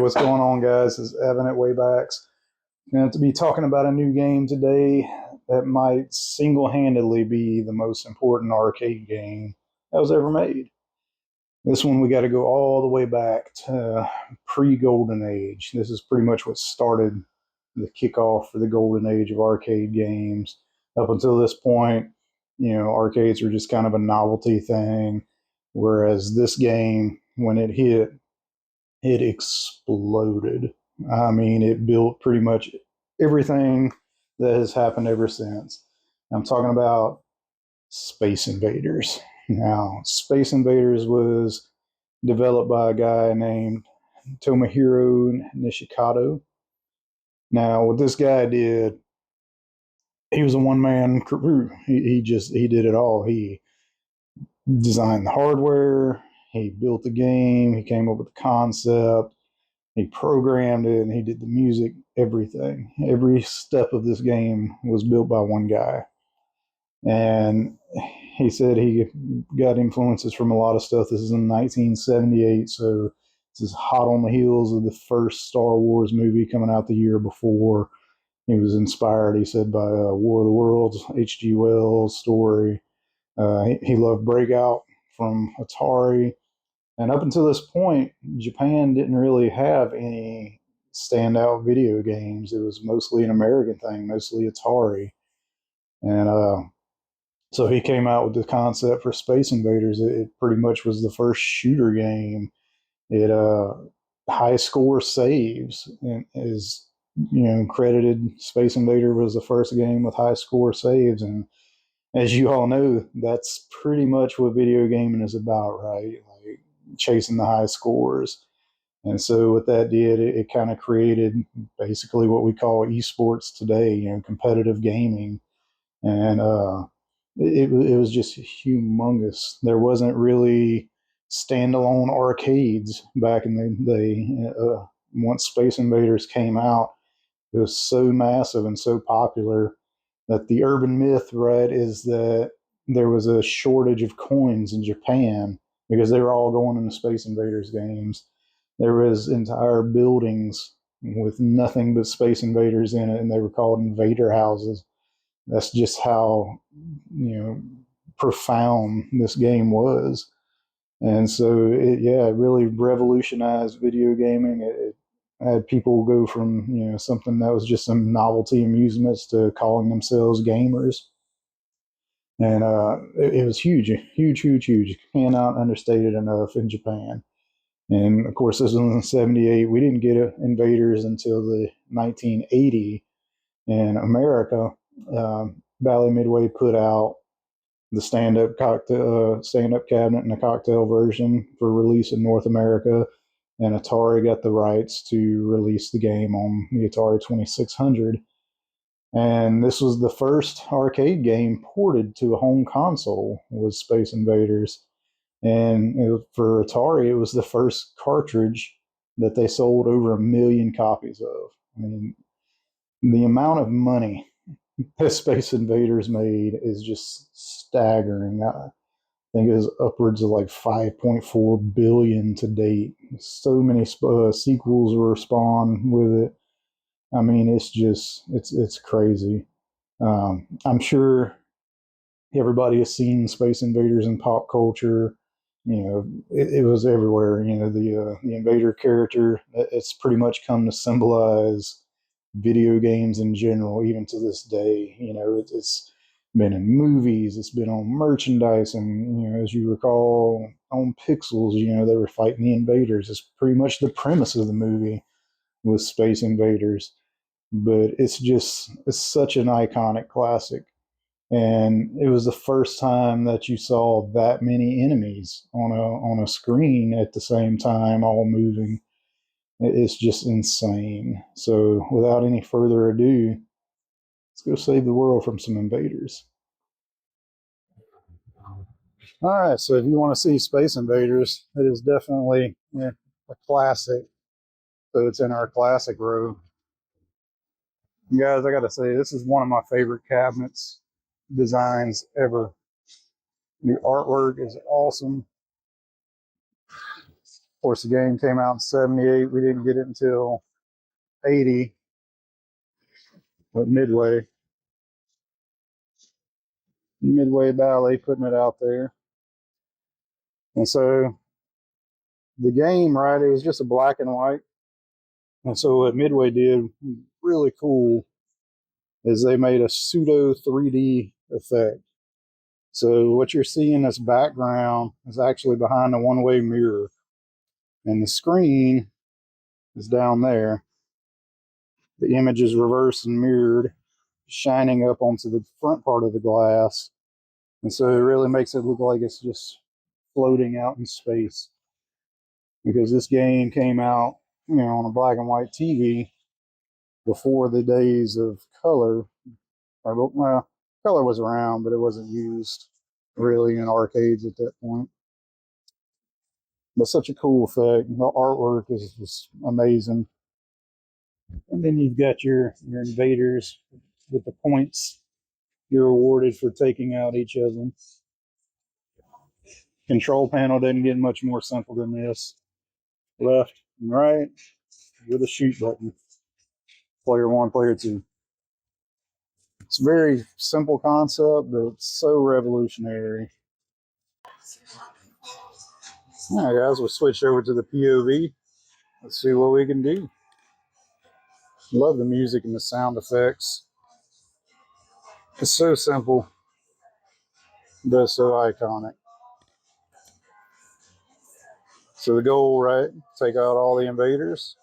what's going on, guys? This is Evan at Waybacks. Going to be talking about a new game today that might single-handedly be the most important arcade game that was ever made. This one we got to go all the way back to pre-Golden Age. This is pretty much what started the kickoff for the Golden Age of arcade games. Up until this point, arcades were just kind of a novelty thing, whereas this game, when it hit, it exploded. I mean, it built pretty much everything that has happened ever since. I'm talking about Space Invaders. Now, Space Invaders was developed by a guy named Tomohiro Nishikado. Now, what this guy did, he was a one-man crew. He did it all. He designed the hardware, he built the game, he came up with the concept, he programmed it, and he did the music, everything. Every step of this game was built by one guy. And he said he got influences from a lot of stuff. This is in 1978, so this is hot on the heels of the first Star Wars movie coming out the year before. He was inspired, he said, by War of the Worlds, H.G. Wells' story. He loved Breakout from Atari. And up until this point, Japan didn't really have any standout video games. It was mostly an American thing, mostly Atari. And so he came out with the concept for Space Invaders. It pretty much was the first shooter game. It high score saves and is credited. Space Invader was the first game with high score saves, and as you all know, that's pretty much what video gaming is about, right? Like chasing the high scores. And so what that did, it kind of created basically what we call esports today, competitive gaming. And it was just humongous. There wasn't really standalone arcades back in the day. Once Space Invaders came out, it was so massive and so popular that the urban myth, right, is that there was a shortage of coins in Japan because they were all going into Space Invaders games. There was entire buildings with nothing but Space Invaders in it, and they were called invader houses. That's just how, profound this game was. And so, it really revolutionized video gaming. It had people go from, something that was just some novelty amusements to calling themselves gamers. And it was huge, huge, huge, huge. Cannot understate it enough in Japan. And of course, this was in '78. We didn't get Invaders until the 1980 in America. Bally Midway put out the stand-up cabinet and a cocktail version for release in North America, and Atari got the rights to release the game on the Atari 2600. And this was the first arcade game ported to a home console, was Space Invaders. And for Atari, it was the first cartridge that they sold over 1 million copies of. I mean, the amount of money that Space Invaders made is just staggering. I think it was upwards of like 5.4 billion to date. So many sequels were spawned with it. I mean, it's crazy. I'm sure everybody has seen Space Invaders in pop culture. It was everywhere. The Invader character. It's pretty much come to symbolize video games in general, even to this day. It's been in movies, it's been on merchandise, and as you recall, on Pixels, they were fighting the invaders. It's pretty much the premise of the movie with Space Invaders. But it's such an iconic classic. And it was the first time that you saw that many enemies on a screen at the same time, all moving. It's just insane. So without any further ado, let's go save the world from some invaders. All right, so if you want to see Space Invaders, it is definitely a classic. So it's in our classic row. And guys, I got to say, this is one of my favorite cabinets designs ever. The artwork is awesome. course, the game came out in 78. We didn't get it until 80 with Midway. Midway Ballet putting it out there. And so the game, right, it was just a black and white. And so what Midway did really cool is they made a pseudo 3D effect. So what you're seeing as background is actually behind a one-way mirror. And the screen is down there. The image is reversed and mirrored, shining up onto the front part of the glass. And so it really makes it look like it's just floating out in space. Because this game came out, on a black and white TV before the days of color. Well, color was around, but it wasn't used really in arcades at that point. But such a cool effect. The artwork is just amazing. And then you've got your invaders with the points you're awarded for taking out each of them. Control panel doesn't get much more simple than this. Left and right with a shoot button. Player 1, player 2. It's a very simple concept, but it's so revolutionary. All right, guys, we'll switch over to the POV. Let's see what we can do. Love the music and the sound effects. It's so simple, but so iconic. So the goal, right? Take out all the invaders,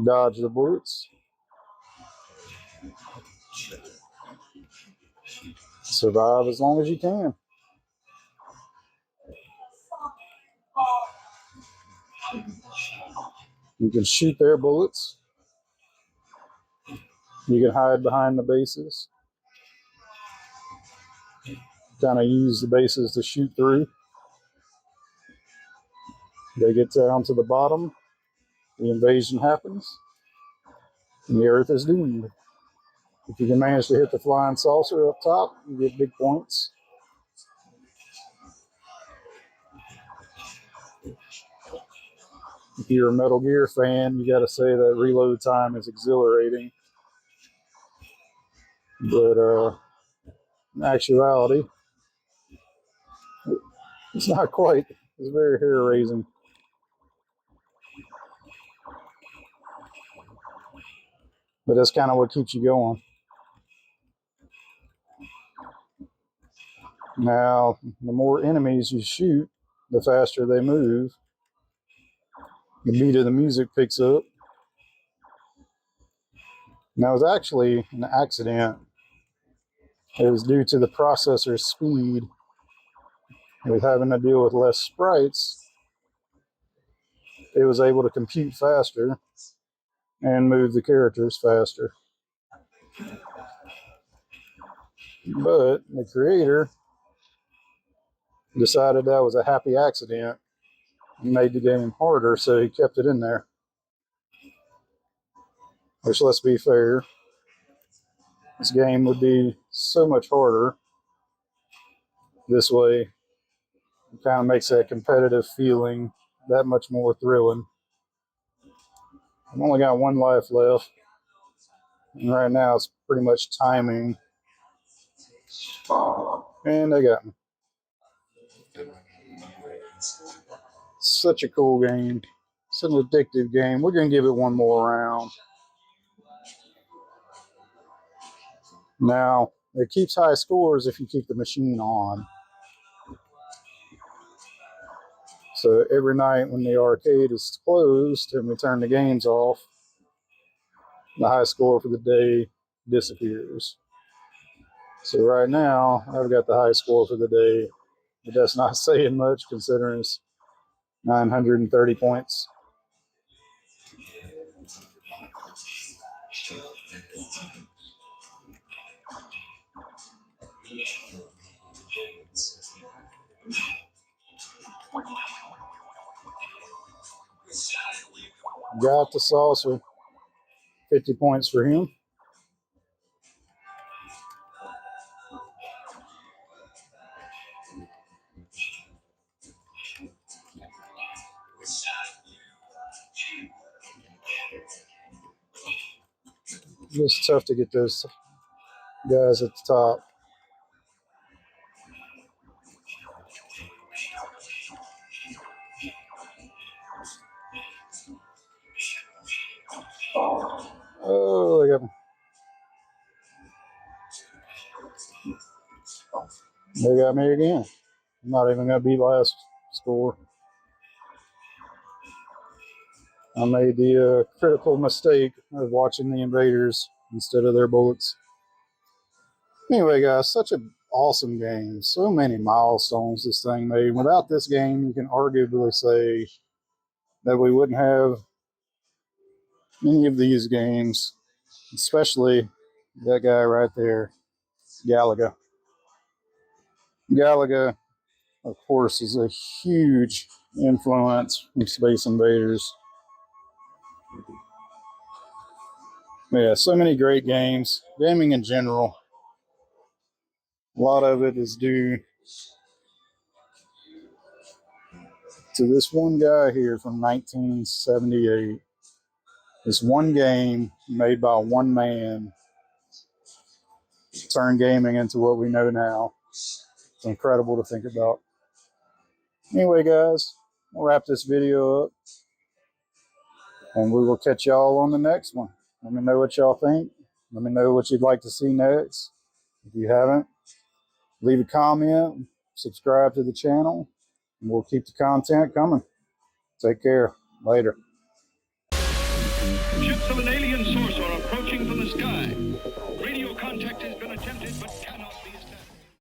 dodge the bullets, survive as long as you can. You can shoot their bullets. You can hide behind the bases. Kind of use the bases to shoot through. They get down to the bottom. The invasion happens. And the Earth is doomed. If you can manage to hit the flying saucer up top, you get big points. If you're a Metal Gear fan, you got to say that reload time is exhilarating. But in actuality, it's not quite. It's very hair raising. But that's kind of what keeps you going. Now, the more enemies you shoot, the faster they move. The beat of the music picks up. Now, it was actually an accident. It was due to the processor's speed. With having to deal with less sprites, it was able to compute faster and move the characters faster. But the creator decided that was a happy accident and made the game harder, so he kept it in there. Which, let's be fair, this game would be so much harder this way. It kind of makes that competitive feeling that much more thrilling. I've only got one life left, and right now it's pretty much timing. And they got me. Such a cool game. It's an addictive game. We're going to give it one more round. Now, it keeps high scores if you keep the machine on. So every night when the arcade is closed and we turn the games off, the high score for the day disappears. So right now, I've got the high score for the day. But that's not saying much considering it's 930 points. Got the saucer. 50 points for him. It's tough to get those guys at the top. Oh, they got me again. I'm not even going to beat last score. I made the critical mistake of watching the invaders instead of their bullets. Anyway, guys, such an awesome game. So many milestones this thing made. Without this game, you can arguably say that we wouldn't have any of these games, especially that guy right there, Galaga. Galaga, of course, is a huge influence from Space Invaders. Yeah, so many great games. Gaming in general, a lot of it is due to this one guy here from 1978. This one game made by one man turned gaming into what we know now. It's incredible to think about. Anyway, guys, we'll wrap this video up, and we will catch y'all on the next one. Let me know what y'all think. Let me know what you'd like to see next. If you haven't, leave a comment, subscribe to the channel, and we'll keep the content coming. Take care. Later. Ships of an alien source are approaching from the sky. Radio contact has been attempted, but